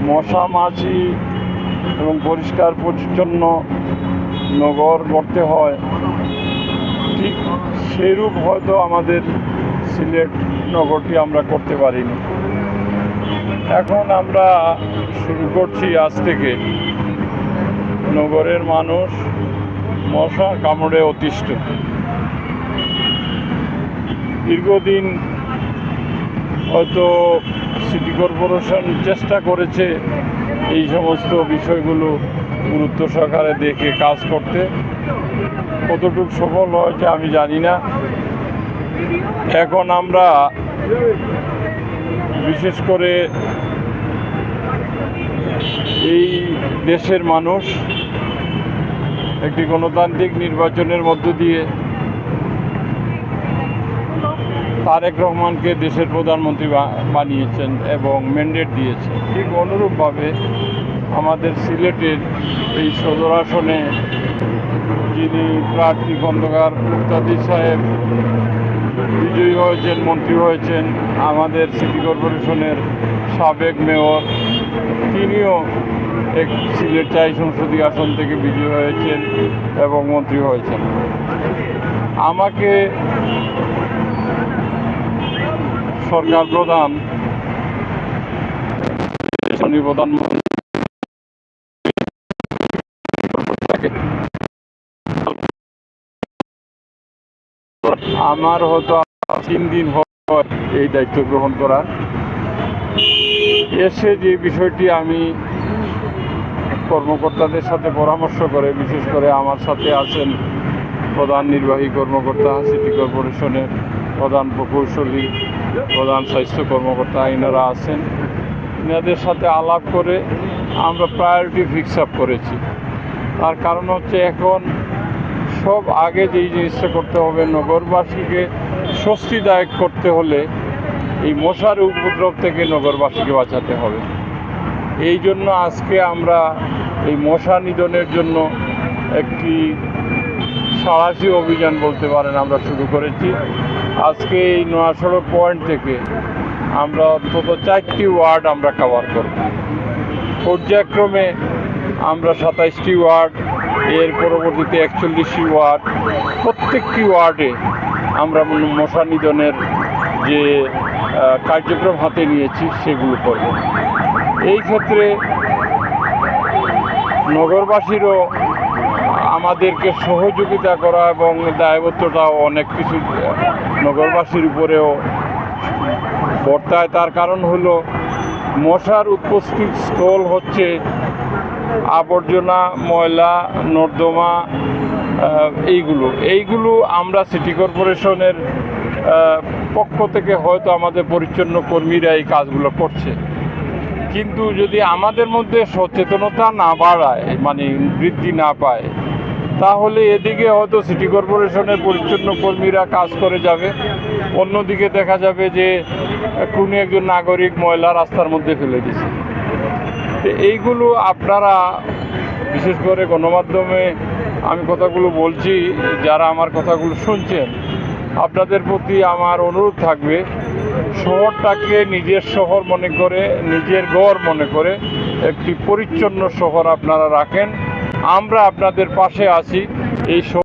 মশা মাছি এবং পরিষ্কার পরিচ্ছন্ন নগর করতে হয়, ঠিক সেরূপ হয়তো আমাদের সিলেট নগরটি আমরা করতে পারিনি। এখন আমরা শুরু করছি আজ থেকে। নগরের মানুষ মশা কামড়ে অতিষ্ঠ। দীর্ঘদিন হয়তো সিটি কর্পোরেশন চেষ্টা করেছে এই সমস্ত বিষয়গুলো গুরুত্ব সহকারে দেখে কাজ করতে। কতটুকু সফল হয়েছে আমি জানি না। এখন আমরা বিশেষ করে এই দেশের মানুষ একটি গণতান্ত্রিক নির্বাচনের মধ্য দিয়ে তারেক রহমানকে দেশের প্রধানমন্ত্রী বানিয়েছেন এবং ম্যান্ডেট দিয়েছেন। ঠিক অনুরূপভাবে আমাদের সিলেটের এই সদর আসনে যিনি প্রার্থী খন্দকার মুক্তাদির সাহেব বিজয়ী হয়েছেন, মন্ত্রী হয়েছেন, আমাদের সিটি কর্পোরেশনের সাবেক মেয়র তিনিও এক সিলেট ৪ সংসদীয় আসন থেকে বিজয়ী হয়েছেন এবং মন্ত্রী হয়েছেন। আমাকে সরকার প্রধান প্রধানমন্ত্রী আমার হয়তো 3 দিন হয় এই দায়িত্ব গ্রহণ করার। এসে যে বিষয়টি আমি কর্মকর্তাদের সাথে পরামর্শ করে, বিশেষ করে আমার সাথে আছেন প্রধান নির্বাহী কর্মকর্তা সিটি কর্পোরেশনের, প্রধান প্রকৌশলী, প্রধান স্বাস্থ্য কর্মকর্তা, এনারা আছেন। এনাদের সাথে আলাপ করে আমরা প্রায়োরিটি ফিক্স আপ করেছি। তার কারণ হচ্ছে এখন সব আগে যেই জিনিসটা করতে হবে, নগরবাসীকে স্বস্তিদায়ক করতে হলে এই মশার উপদ্রব থেকে নগরবাসীকে বাঁচাতে হবে। এই জন্য আজকে আমরা এই মশা নিধনের জন্য একটি সাঁড়াশি অভিযান বলতে পারেন আমরা শুরু করেছি। আজকে এই নোয়াসড়ক পয়েন্ট থেকে আমরা অন্তত 4টি ওয়ার্ড আমরা কভার করব। পর্যায়ক্রমে আমরা 27টি ওয়ার্ড, এর পরবর্তীতে 41টি ওয়ার্ড, প্রত্যেকটি ওয়ার্ডে আমরা মশা নিধনের যে কার্যক্রম হাতে নিয়েছি সেগুলো করব। এই ক্ষেত্রে নগরবাসীরও আমাদেরকে সহযোগিতা করা এবং দায়বদ্ধতাও অনেক কিছু নগরবাসীর উপরেও বর্তায়। তার কারণ হলো মশার উৎপত্তি স্থল হচ্ছে আবর্জনা, ময়লা, নর্দমা, এইগুলো আমরা সিটি কর্পোরেশনের পক্ষ থেকে হয়তো আমাদের পরিচ্ছন্ন কর্মীরা এই কাজগুলো করছে, কিন্তু যদি আমাদের মধ্যে সচেতনতা না বাড়ায়, মানে বৃদ্ধি না পায়, তাহলে এদিকে হয়তো সিটি কর্পোরেশনের পরিচ্ছন্ন কর্মীরা কাজ করে যাবে, অন্যদিকে দেখা যাবে যে কোনো একজন নাগরিক ময়লা রাস্তার মধ্যে ফেলে দিচ্ছে। তো এইগুলো আপনারা বিশেষ করে গণমাধ্যমে আমি কথাগুলো বলছি, যারা আমার কথাগুলো শুনছেন, আপনাদের প্রতি আমার অনুরোধ থাকবে, শহরটাকে নিজের শহর মনে করে, নিজের ঘর মনে করে একটি পরিচ্ছন্ন শহর আপনারা রাখেন। আমরা আপনাদের পাশে আছি। এই